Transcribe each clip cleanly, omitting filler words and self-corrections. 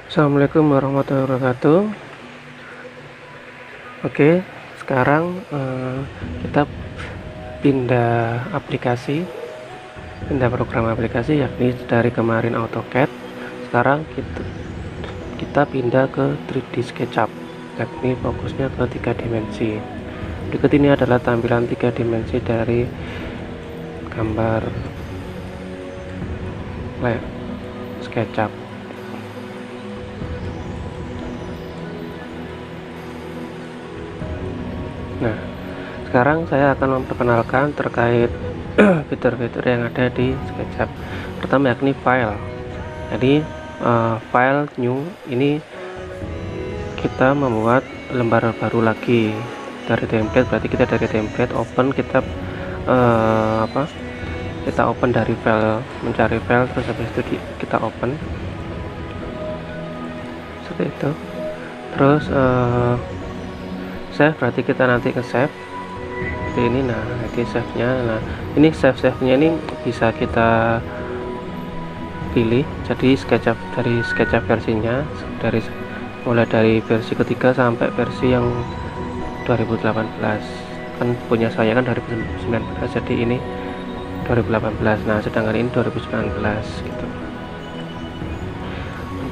Assalamualaikum warahmatullahi wabarakatuh. Oke, sekarang kita pindah program aplikasi, yakni dari kemarin AutoCAD. Sekarang kita pindah ke 3D SketchUp, yakni fokusnya ke 3 dimensi. Berikut ini adalah tampilan 3 dimensi dari gambar SketchUp. Nah, sekarang saya akan memperkenalkan terkait fitur-fitur yang ada di SketchUp. Pertama yakni file. Jadi file new ini kita membuat lembar baru lagi dari template. Berarti kita dari template open, kita kita open dari file, mencari file, terus habis itu kita open seperti itu. Terus save, berarti kita nanti ke save seperti ini. Nah, nanti save nya, nah ini save nya ini bisa kita pilih. Jadi SketchUp, dari SketchUp versinya mulai dari versi ketiga sampai versi yang 2018. Kan punya saya kan 2019, jadi ini 2018. Nah, sedangkan ini 2019 gitu.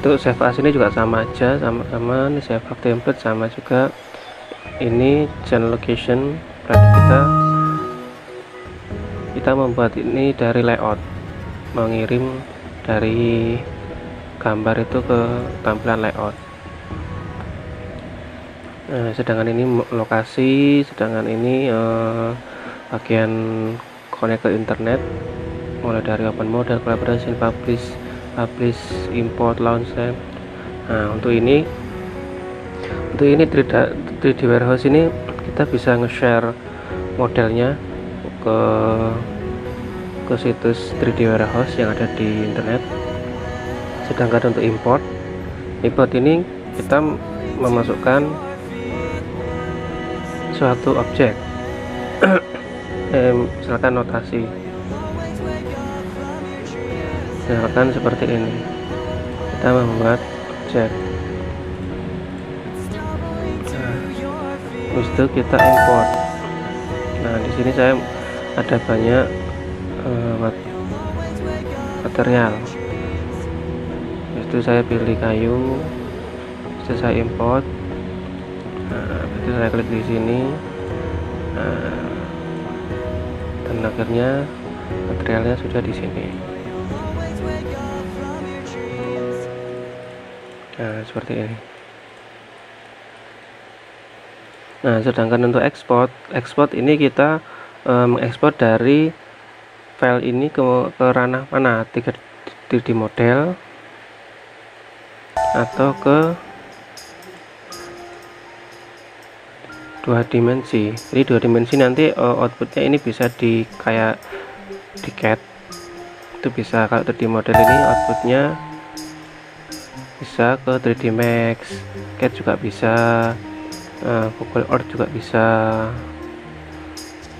Untuk save as ini juga sama aja, sama ini save as template sama juga. Ini channel location, berarti kita membuat ini dari layout, mengirim dari gambar itu ke tampilan layout. Nah, sedangkan ini lokasi, sedangkan ini bagian connect ke internet, mulai dari open model, collaboration, publish, import, launch. Nah, untuk ini 3D warehouse ini kita bisa nge-share modelnya ke situs 3D warehouse yang ada di internet. Sedangkan untuk import ini kita memasukkan suatu objek misalkan notasi, misalkan seperti ini, kita membuat objek. Habis itu kita import. Nah, di sini saya ada banyak material. Habis itu saya pilih kayu, habis itu saya import. Nah, habis itu saya klik di sini. Nah, dan akhirnya materialnya sudah di sini. Nah, seperti ini. Nah, sedangkan untuk ekspor ini kita mengekspor dari file ini ke ranah mana, 3D model atau ke 2 dimensi. Jadi 2 dimensi nanti outputnya ini bisa kayak di CAD itu bisa. Kalau 3D model ini outputnya bisa ke 3D Max, CAD juga bisa, Google Earth juga bisa.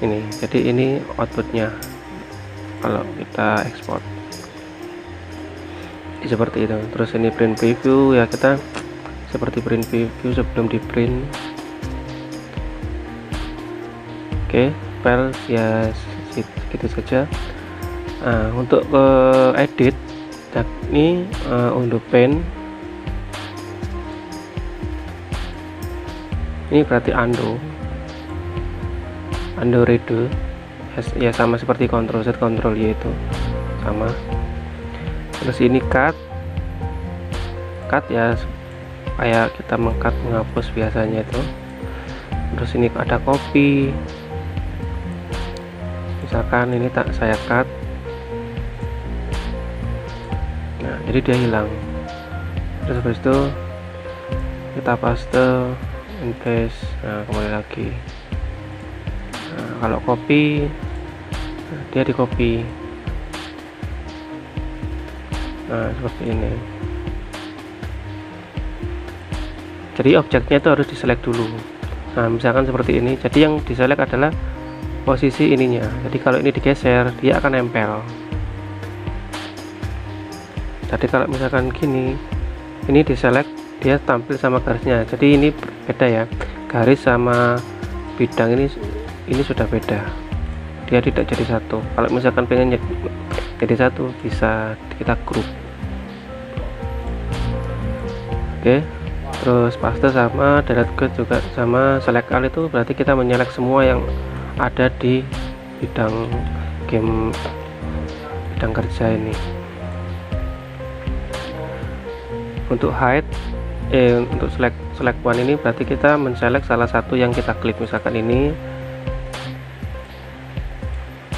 Ini jadi ini outputnya kalau kita ekspor seperti itu. Terus ini print preview, ya kita seperti print preview sebelum di print. Oke, file ya segitu saja. Nah, untuk edit yakni undo paint ini berarti undo redo ya, sama seperti Ctrl Z Ctrl Y itu sama. Terus ini cut ya kayak kita menghapus biasanya itu. Terus ini ada copy, misalkan ini saya cut, nah jadi dia hilang. Terus habis itu kita paste, paste, nah kembali lagi. Nah, kalau copy, nah, dia di copy. Nah, seperti ini. Jadi objeknya itu harus diselect dulu. Nah, misalkan seperti ini. Jadi yang diselect adalah posisi ininya. Jadi kalau ini digeser, dia akan nempel. Jadi kalau misalkan gini, ini di select, dia tampil sama garisnya. Jadi ini beda ya, garis sama bidang ini sudah beda, dia tidak jadi satu. Kalau misalkan pengen jadi satu, bisa kita grup. Oke, terus paste sama delete code juga sama select all, itu berarti kita menyelek semua yang ada di bidang game, bidang kerja ini. Untuk hide untuk select one ini berarti kita menselect salah satu yang kita klik, misalkan ini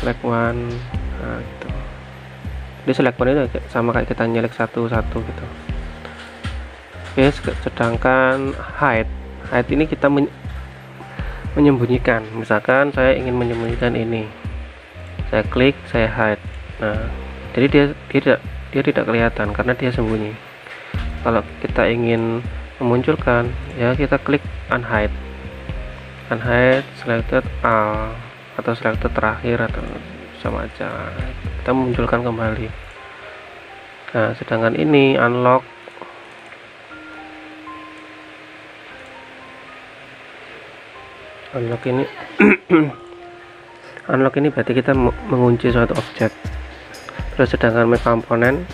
select one. Nah, gitu. Jadi select one itu sama kayak kita nyelek satu-satu gitu. Oke, sedangkan hide ini kita menyembunyikan. Misalkan saya ingin menyembunyikan ini, saya klik, saya hide. Nah, jadi dia tidak kelihatan karena dia sembunyi. Kalau kita ingin memunculkan, ya kita klik unhide, selected all atau selected terakhir atau sama aja, kita memunculkan kembali. Nah, sedangkan ini unlock ini unlock ini berarti kita mengunci suatu objek. Terus sedangkan make komponen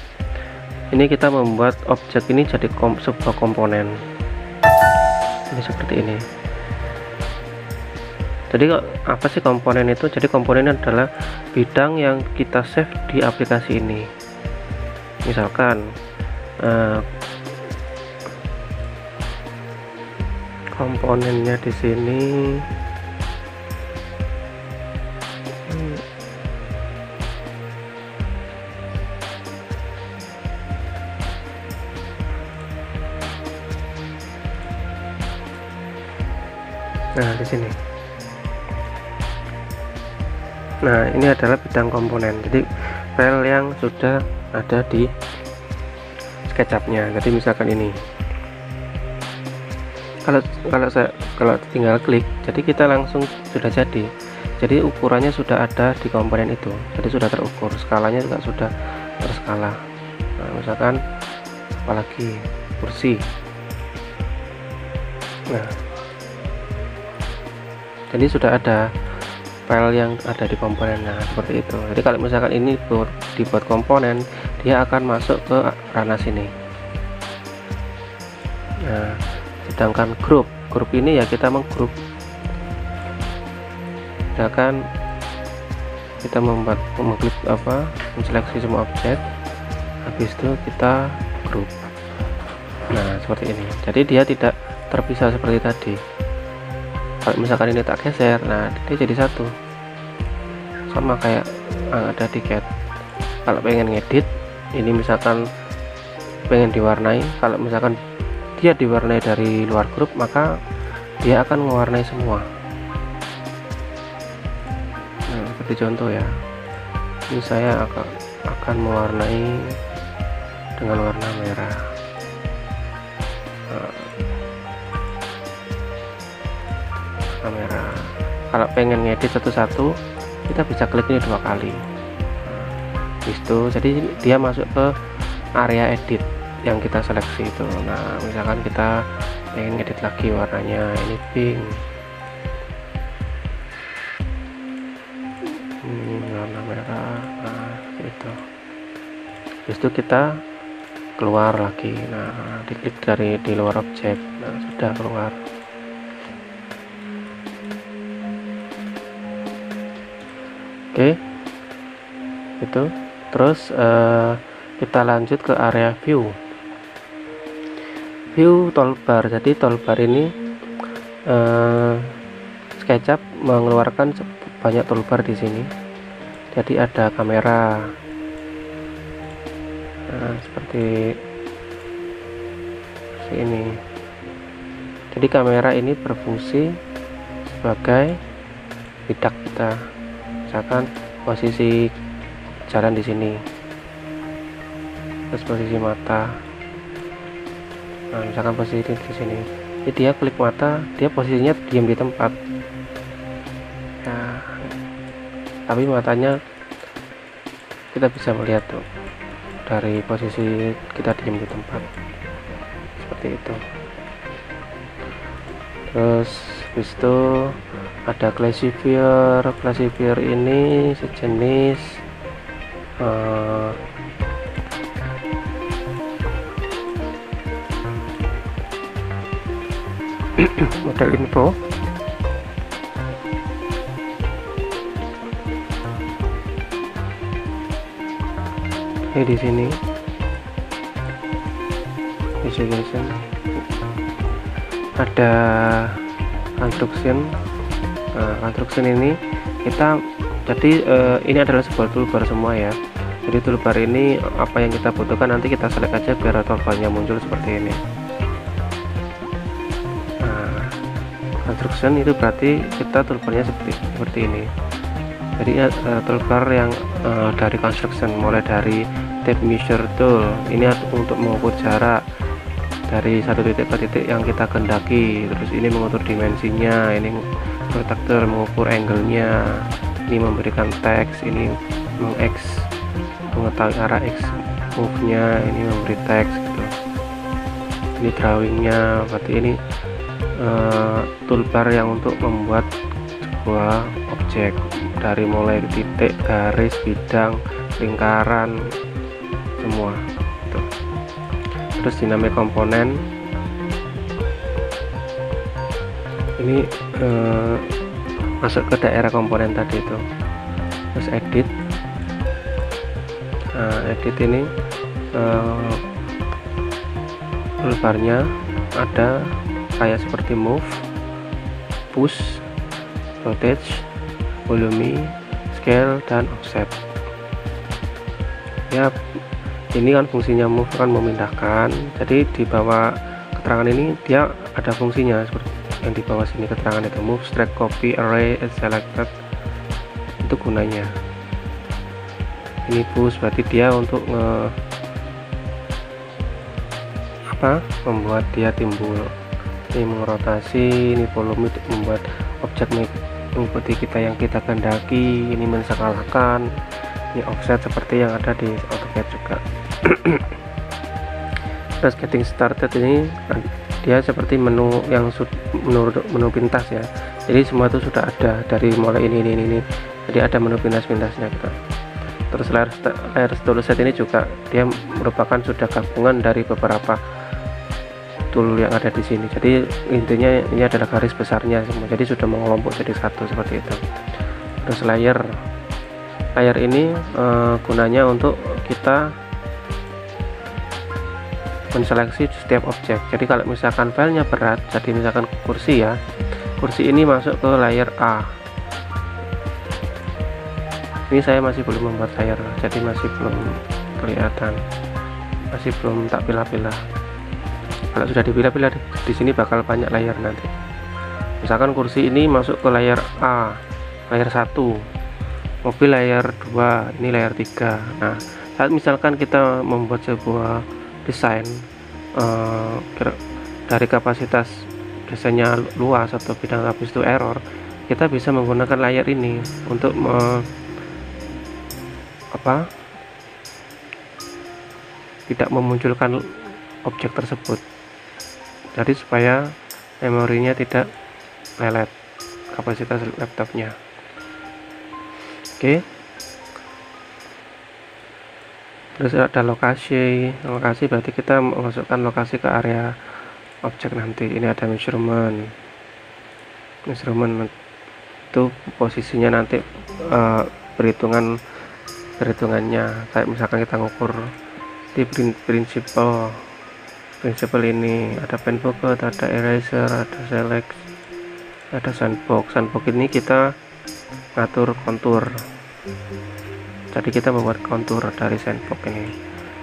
ini kita membuat objek ini jadi sebuah komponen. Ini seperti ini. Jadi apa sih komponen itu? Jadi komponen adalah bidang yang kita save di aplikasi ini. Misalkan komponennya di sini nah di sini. Nah, ini adalah bidang komponen, jadi file yang sudah ada di SketchUp-nya. Jadi misalkan ini, kalau tinggal klik, jadi kita langsung sudah jadi. Jadi ukurannya sudah ada di komponen itu, jadi sudah terukur, skalanya juga sudah terskala. Nah, misalkan apalagi kursi. Nah, jadi sudah ada file yang ada di komponen. Nah, seperti itu. Jadi kalau misalkan ini dibuat komponen, dia akan masuk ke ranah sini. Nah, sedangkan grup ini ya kita menggrup, sedangkan kita mengklik menseleksi semua objek, habis itu kita grup. Nah, seperti ini. Jadi dia tidak terpisah seperti tadi. Kalau misalkan ini tak geser, nah dia jadi satu, sama kayak ada di cat. Kalau pengen ngedit ini, misalkan pengen diwarnai, kalau misalkan dia diwarnai dari luar grup, maka dia akan mewarnai semua. Nah, seperti contoh ya, ini saya akan mewarnai dengan warna merah. Kamera. Kalau pengen ngedit satu-satu, kita bisa klik ini 2 kali. Itu jadi dia masuk ke area edit yang kita seleksi itu. Nah, misalkan kita pengen ngedit lagi warnanya ini pink, ini warna merah. Nah, itu. Itu kita keluar lagi. Nah, diklik di luar objek. Nah, sudah keluar. Oke, itu. Terus kita lanjut ke area view toolbar. Jadi toolbar ini SketchUp mengeluarkan banyak toolbar di sini. Jadi ada kamera, nah, seperti ini. Jadi kamera ini berfungsi sebagai bidak kita. Misalkan posisi jalan di sini, terus posisi mata. Nah, misalkan posisi di sini, jadi dia klik mata, dia posisinya diam di tempat. Nah, tapi matanya kita bisa melihat tuh dari posisi kita diam di tempat. seperti itu. Terus habis itu ada classifier. Classifier ini sejenis model info. Di sini visualization, ada construction. Construction ini kita ini adalah sebuah toolbar semua ya. Jadi toolbar ini apa yang kita butuhkan nanti kita select aja biar toolbarnya muncul seperti ini. Construction itu berarti kita toolbarnya seperti ini. Jadi toolbar yang dari construction, mulai dari tape measure tool, ini untuk mengukur jarak dari satu titik ke titik yang kita kehendaki. Terus ini mengukur dimensinya, ini protractor mengukur angle-nya, ini memberikan teks, ini mengetahui arah X move-nya, ini memberi teks gitu. Ini drawing-nya, berarti ini toolbar yang untuk membuat sebuah objek dari mulai titik, garis, bidang, lingkaran, semua gitu. Terus dynamic komponen ini masuk ke daerah komponen tadi itu. Terus edit, edit ini toolbarnya ada kayak seperti move, push, rotate, volume, scale, dan offset. Ya, ini kan fungsinya move kan memindahkan. Jadi di bawah keterangan ini dia ada fungsinya seperti yang di bawah sini keterangan itu move, drag, copy, array, selected, itu gunanya. Ini push berarti dia untuk membuat dia timbul. Ini merotasi, ini volume membuat objek mengikuti kita yang kita kehendaki, ini menskalakan, ini offset seperti yang ada di AutoCAD juga. Terus getting started ini dia seperti menu yang menu pintas ya. Jadi semua itu sudah ada dari mulai ini. Jadi ada menu pintas-pintasnya gitu. Terus layar toolset ini juga dia merupakan sudah gabungan dari beberapa tool yang ada di sini. Jadi intinya ini adalah garis besarnya semua. Jadi sudah mengelompok jadi satu seperti itu. Terus layer ini gunanya untuk kita menseleksi setiap objek. Jadi kalau misalkan filenya berat, jadi misalkan kursi ya, kursi ini masuk ke layer A. Ini saya masih belum membuat layer, jadi masih belum kelihatan, masih belum tak pilah-pilah. Kalau sudah dipilah-pilah di sini bakal banyak layer nanti. Misalkan kursi ini masuk ke layer A, layer 1, mobil layer 2, ini layer 3. Nah, saat misalkan kita membuat sebuah desain dari kapasitas desainnya luas atau bidang habis itu error, kita bisa menggunakan layer ini untuk tidak memunculkan objek tersebut. Jadi supaya memorinya tidak lelet kapasitas laptopnya. Oke. Terus ada lokasi berarti kita memasukkan lokasi ke area objek nanti. Ini ada measurement itu posisinya nanti perhitungannya. Kayak misalkan kita ngukur di prinsipal ini ada pen pocket, ada eraser, ada select, ada sandbox. Ini kita ngatur kontur. Jadi kita membuat kontur dari sandbox ini.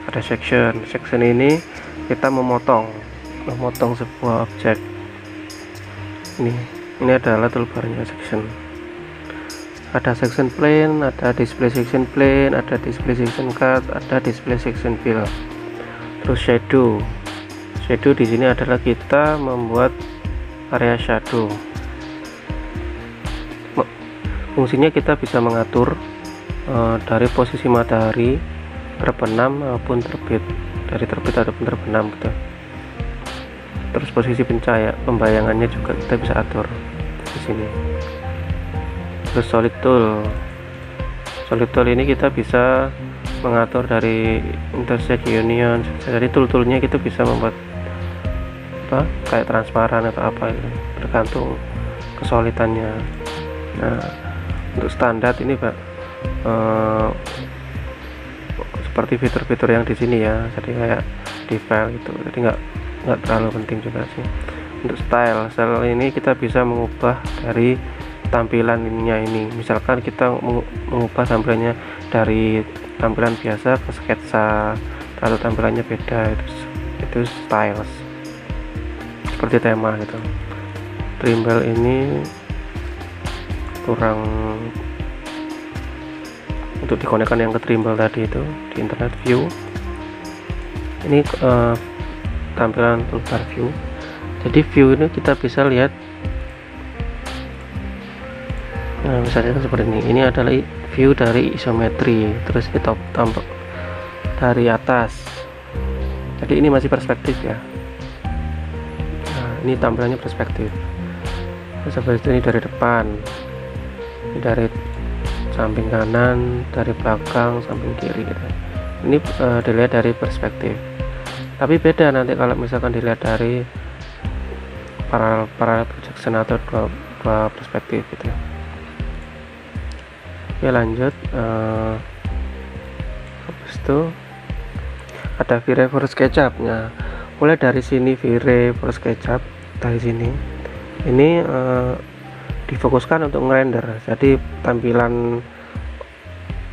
Ada section ini kita memotong sebuah objek. Ini adalah toolbarnya section. Ada section plane, ada display section plane, ada display section cut, ada display section fill. Terus shadow di sini adalah kita membuat area shadow. Fungsinya kita bisa mengatur dari posisi matahari terbenam maupun terbit, dari terbit ataupun terbenam gitu. Terus posisi pembayangannya juga kita bisa atur di sini. Terus solid tool ini kita bisa mengatur dari intersect union. Jadi tool-toolnya kita bisa membuat kayak transparan atau apa itu, tergantung kesolidannya. Nah, untuk standar ini Pak, seperti fitur-fitur yang di sini ya, jadi kayak di file gitu, jadi nggak terlalu penting juga sih. Untuk style ini kita bisa mengubah dari tampilannya ini. Misalkan kita mengubah tampilannya dari tampilan biasa ke sketsa atau tampilannya beda, itu styles, seperti tema gitu. Trimble ini kurang untuk dikonekkan yang ke Trimble tadi itu di internet view. Ini tampilan toolbar view. Jadi view ini kita bisa lihat, nah misalnya seperti ini adalah view dari isometri, terus di top dari atas. Jadi ini masih perspektif ya. Nah, ini tampilannya perspektif. Seperti ini dari depan, ini dari samping kanan, dari belakang, samping kiri gitu. Ini dilihat dari perspektif. Tapi beda nanti kalau misalkan dilihat dari parallel projection atau dua perspektif gitu. Oke, lanjut. Habis itu ada V-Ray for SketchUp. Nah, mulai dari sini V-Ray for SketchUp dari sini. Ini difokuskan untuk ngerender. Jadi tampilan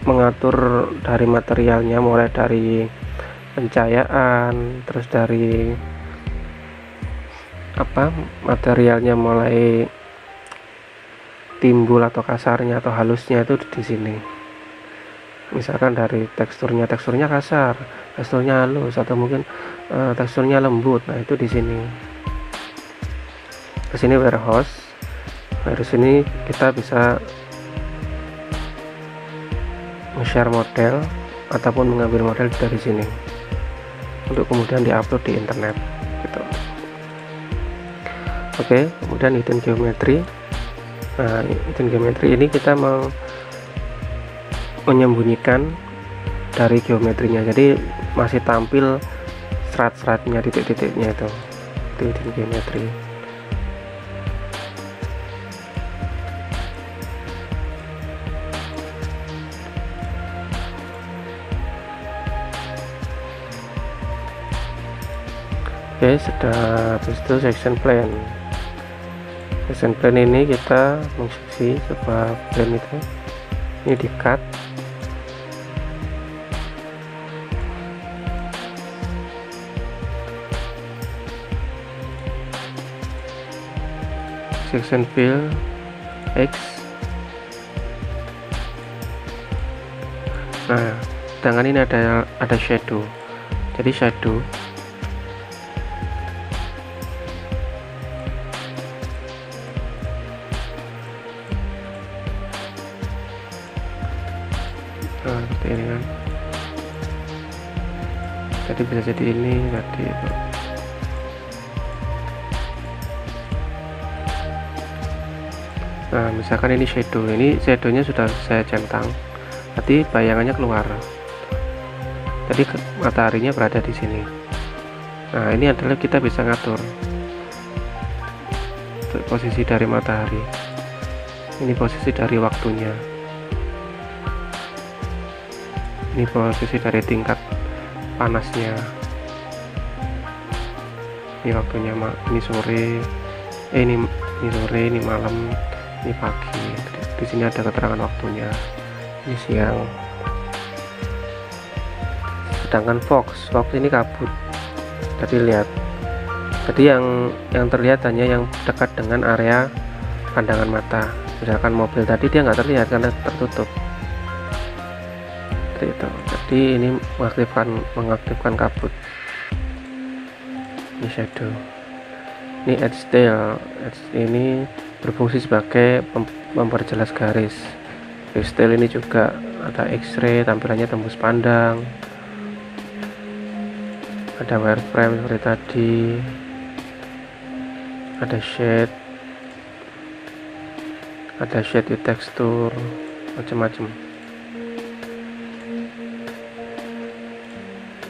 mengatur dari materialnya, mulai dari pencahayaan, terus dari materialnya, mulai timbul atau kasarnya atau halusnya itu di sini. Misalkan dari teksturnya kasar, teksturnya halus, atau mungkin teksturnya lembut. Nah, itu di sini. Ke sini warehouse. Dari sini kita bisa share model ataupun mengambil model dari sini untuk kemudian diupload di internet gitu. Oke, kemudian hidden geometry. Nah, hidden geometry ini kita mau menyembunyikan dari geometrinya, jadi masih tampil serat-seratnya, titik-titiknya itu hidden geometry. Oke, sudah. Habis itu section plan. Section plan ini kita menseksi sebuah plan itu. Ini di cut. Section fill X. Nah, sedangkan ini ada shadow. Jadi shadow seperti ini kan, jadi bisa jadi ini tadi itu. Nah, misalkan ini shadownya sudah saya centang, nanti bayangannya keluar, jadi mataharinya berada di sini. Nah, ini adalah kita bisa ngatur posisi dari matahari, ini posisi dari waktunya, ini posisi dari tingkat panasnya, ini waktunya, ini sore, ini sore, ini malam, ini pagi. Di sini ada keterangan waktunya, ini siang. Sedangkan Fox ini kabut, jadi lihat, jadi yang terlihat hanya yang dekat dengan area pandangan mata. Misalkan mobil tadi dia nggak terlihat karena tertutup. Itu. Jadi ini mengaktifkan kabut. Ini shadow. Ini edge tail. Edge ini berfungsi sebagai memperjelas garis. Edge tail ini juga ada X-ray, tampilannya tembus pandang. Ada wireframe seperti tadi. ada shade with tekstur, macam-macam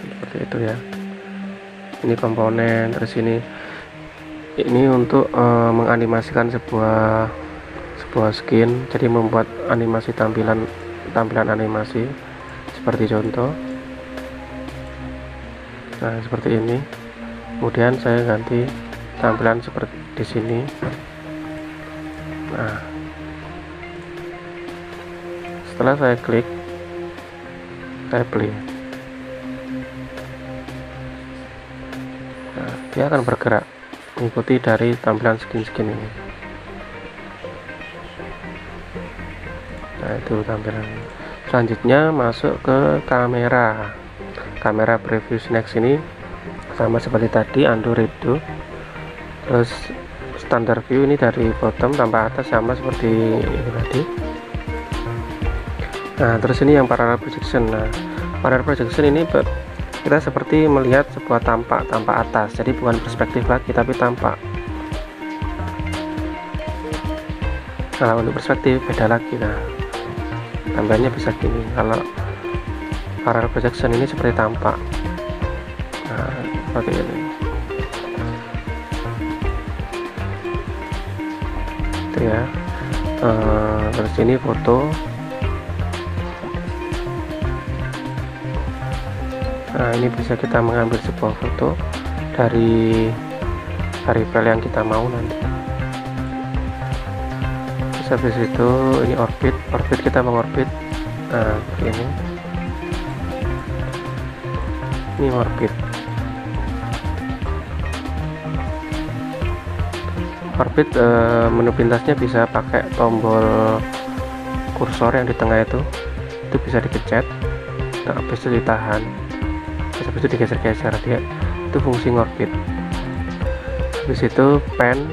seperti itu ya. Ini komponen, terus ini untuk menganimasikan sebuah skin, jadi membuat animasi tampilan animasi seperti contoh. Nah, seperti ini. Kemudian saya ganti tampilan seperti di sini. Nah, setelah saya klik, saya play. Nah, dia akan bergerak mengikuti dari tampilan skin ini. Nah, itu tampilan. Selanjutnya masuk ke kamera preview next. Ini sama seperti tadi, undo redo. Terus standard view ini dari bottom tanpa atas, sama seperti ini tadi. Nah, terus ini yang parallel projection. Nah, parallel projection ini kita seperti melihat sebuah tampak atas, jadi bukan perspektif lagi tapi tampak. Nah, untuk perspektif beda lagi. Nah, tampilannya bisa gini. Kalau parallel projection ini seperti tampak. Nah, seperti ini. Itu ya. Terus ini foto. Nah, ini bisa kita mengambil sebuah foto dari file yang kita mau nanti. Terus habis itu ini orbit kita mengorbit. Nah, seperti ini orbit. Menu pintasnya bisa pakai tombol kursor yang di tengah itu bisa dipencet. Nah, habis itu ditahan, habis itu digeser-geser, dia itu fungsi ngorbit. Habis itu pen.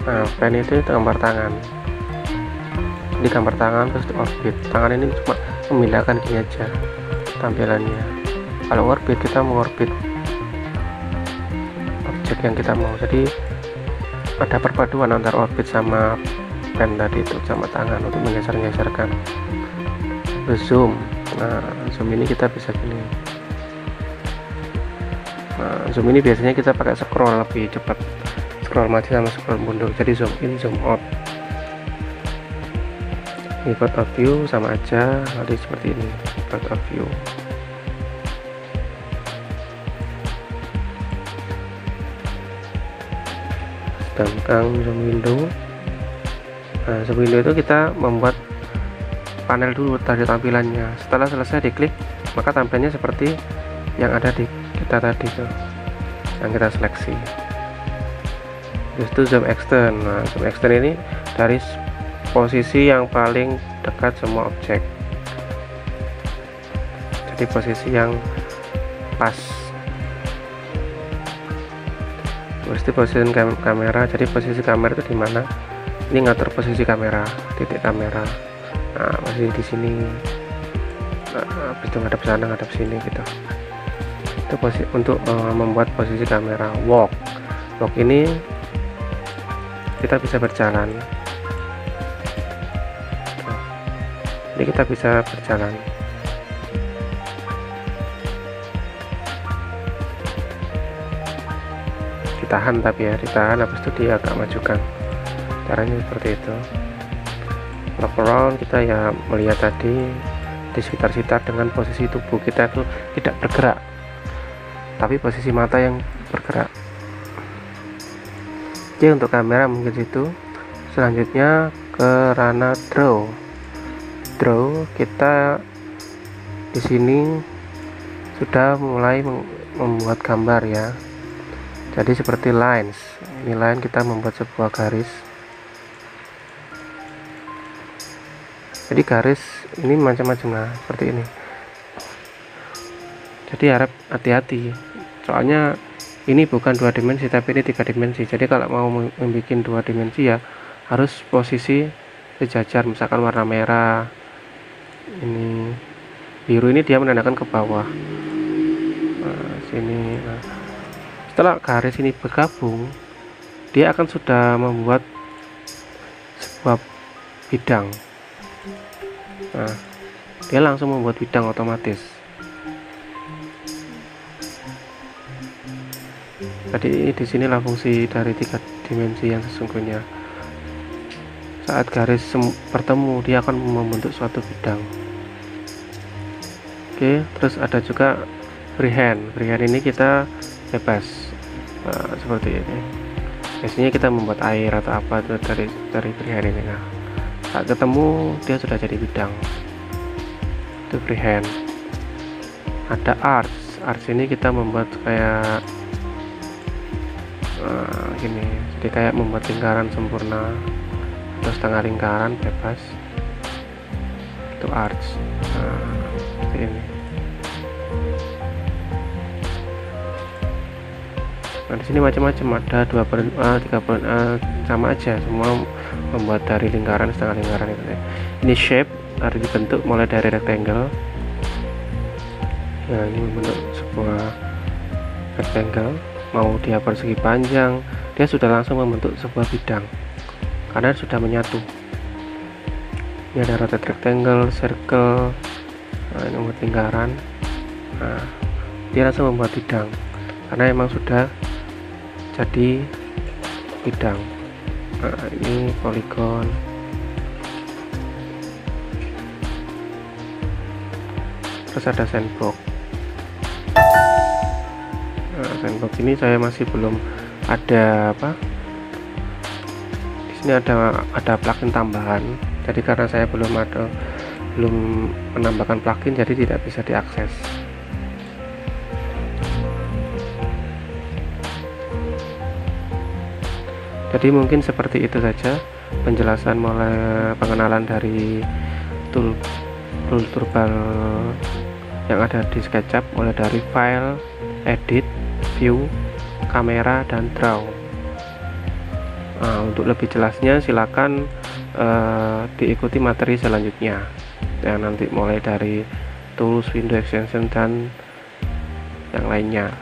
Nah, pen itu gambar tangan, di gambar tangan terus di orbit. Tangan ini cuma memindahkan gini aja tampilannya. Kalau orbit, kita mengorbit objek yang kita mau, jadi ada perpaduan antara orbit sama pen tadi itu, sama tangan untuk menggeser-geserkan. Zoom. Nah, zoom ini kita bisa gini. Nah, zoom ini biasanya kita pakai scroll lebih cepat, scroll maju sama scroll mundur, jadi zoom in zoom out. Ini point of view sama aja, nanti seperti ini point of view. Sedangkan zoom window. Nah, zoom window itu kita membuat panel dulu dari tampilannya. Setelah selesai diklik, maka tampilannya seperti yang ada di kita tadi tuh, yang kita seleksi. Terus itu zoom extend. Nah, zoom extend ini dari posisi yang paling dekat semua objek, jadi posisi yang pas. Terus itu posisi kamera, jadi posisi kamera itu di mana? Ini ngatur posisi kamera, titik kamera. Nah, masih di sini. Nah, habis itu ngadep sana, ngadep sini gitu. Itu posisi untuk membuat posisi kamera. Walk ini kita bisa berjalan. Jadi kita bisa berjalan. Ditahan, tapi ya ditahan, habis itu dia agak majukan. Caranya seperti itu. Look around, kita ya melihat tadi di sekitar dengan posisi tubuh kita itu tidak bergerak, tapi posisi mata yang bergerak. Oke, untuk kamera mungkin itu. Selanjutnya ke ranah draw. Kita di sini sudah mulai membuat gambar ya. Jadi seperti lines. Ini line, kita membuat sebuah garis. Jadi garis ini macam-macam, nah seperti ini. Jadi harap hati-hati, soalnya ini bukan 2 dimensi tapi ini 3 dimensi. Jadi kalau mau membuat 2 dimensi ya harus posisi sejajar. Misalkan warna merah, ini biru, ini dia menandakan ke bawah. Nah, sini. Nah, setelah garis ini bergabung, dia akan sudah membuat sebuah bidang. Nah, dia langsung membuat bidang otomatis. Jadi di sinilah fungsi dari 3 dimensi yang sesungguhnya. Saat garis bertemu, dia akan membentuk suatu bidang. Oke, terus ada juga freehand. Freehand ini kita bebas, seperti ini. Biasanya kita membuat air atau apa itu dari freehand ini. Nah, saat ketemu dia sudah jadi bidang. Itu freehand. Ada arcs. Arcs ini kita membuat kayak gini, jadi kayak membuat lingkaran sempurna atau setengah lingkaran bebas. Itu arcs. Seperti ini. Nah, di sini macam-macam, ada 2/3 sama aja, semua membuat dari lingkaran setengah lingkaran itu. Ini shape harus dibentuk mulai dari rectangle. Nah, ini membentuk sebuah rectangle, mau dia persegi panjang, dia sudah langsung membentuk sebuah bidang karena sudah menyatu. Ini ada rotate rectangle, circle, ini membuat lingkaran. Nah, dia langsung membuat bidang karena emang sudah jadi bidang. Nah, ini polygon. Terus ada sandbox. Nah, sandbox ini saya masih belum ada di sini ada plugin tambahan. Jadi karena saya belum menambahkan plugin, jadi tidak bisa diakses. Jadi mungkin seperti itu saja penjelasan mulai pengenalan dari tool toolbar yang ada di SketchUp, mulai dari file, edit, view, kamera, dan draw. Nah, untuk lebih jelasnya silakan diikuti materi selanjutnya ya, nanti mulai dari tools, window extension, dan yang lainnya.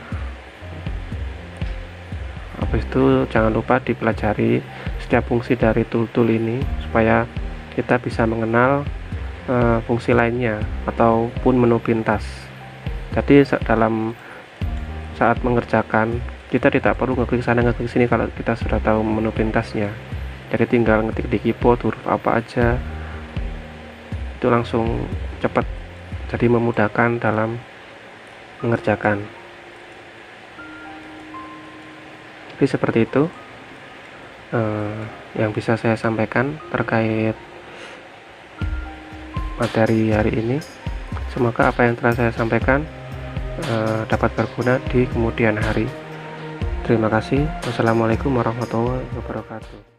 Habis itu jangan lupa dipelajari setiap fungsi dari tool-tool ini supaya kita bisa mengenal fungsi lainnya ataupun menu pintas. Jadi dalam saat mengerjakan kita tidak perlu ngeklik sana ngeklik sini kalau kita sudah tahu menu pintasnya. Jadi tinggal ngetik di keyboard huruf apa aja, itu langsung cepat, jadi memudahkan dalam mengerjakan. Jadi seperti itu yang bisa saya sampaikan terkait materi hari ini. Semoga apa yang telah saya sampaikan dapat berguna di kemudian hari. Terima kasih. Wassalamualaikum warahmatullahi wabarakatuh.